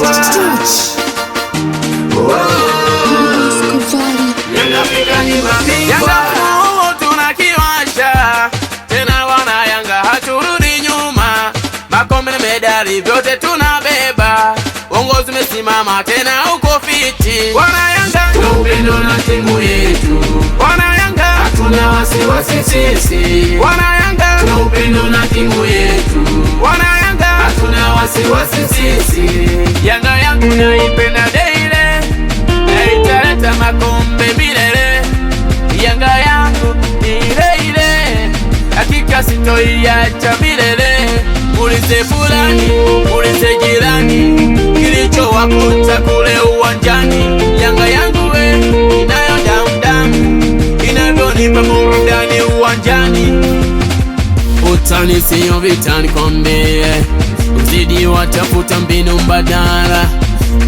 mabingwa. Yanga ni mabingwa. Yanga tunakiwasha tena, wana Yanga haturudi nyuma. Makombe na medali vyote tunabeba, uongozi umesimama tena uko fiti. Wana Yanga tuna upendo na timu yetu, wana Yanga hatuna wasiwasi sisi. Wana Yanga tuna upendo na timu yetu, wana Yanga hatuna wasiwasi sisi. Yanga yangu naipenda daily, naitaleta makombe milele. Yanga yangu ile ile, hakika sitoiacha milele. Ulize fulani, ulize jirani, kilichowakuta kule uwanjani. Yanga yangu we inayo damu, inavyonipa burudani uwanjani. Utani siyo vitani kwambie, uzidi watafuta mbinu mbadala.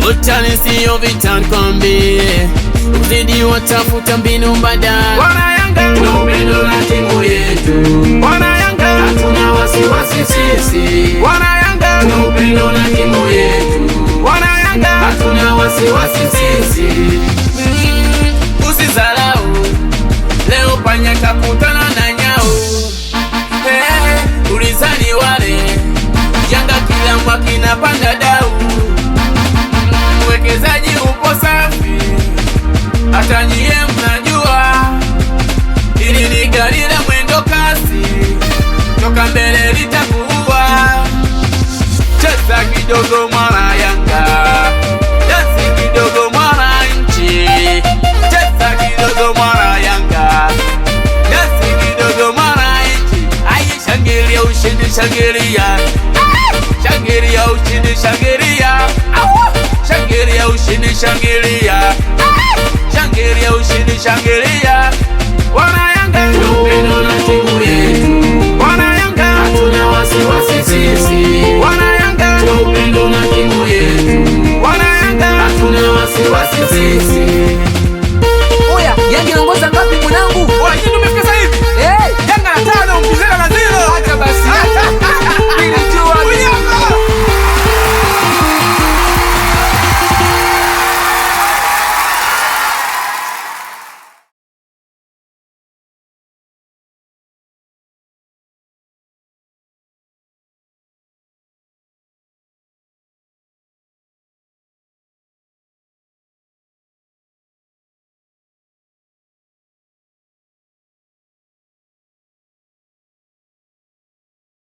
Utani siyo vitani kwambie, uzidi watafuta mbinu mbadala. Wana Yanga tuna upendo na timu yetu, wana Yanga hatuna wasiwasi sisi. Wana Yanga tuna upendo na timu yetu, wana Yanga hatuna wasiwasi sisi. Usizalau leo panya kakutana na nyau. Ulizani wale Yanga kila mwaka inapanda dau. Mwekezaji upo safi, hata nyie mnajua. Hili ni gari la mwendo kasi, toka mbele litakuwa. Cheza kidogo mwana Yanga, dansi kidogo mwana nchi. Cheza kidogo mwana Yanga, dansi kidogo mwana nchi. Aye, shangilia ushindi, shangilia, shangilia ushindi, shangilia, shangilia ushindi, shangilia, shangilia ushindi, shangilia. Wana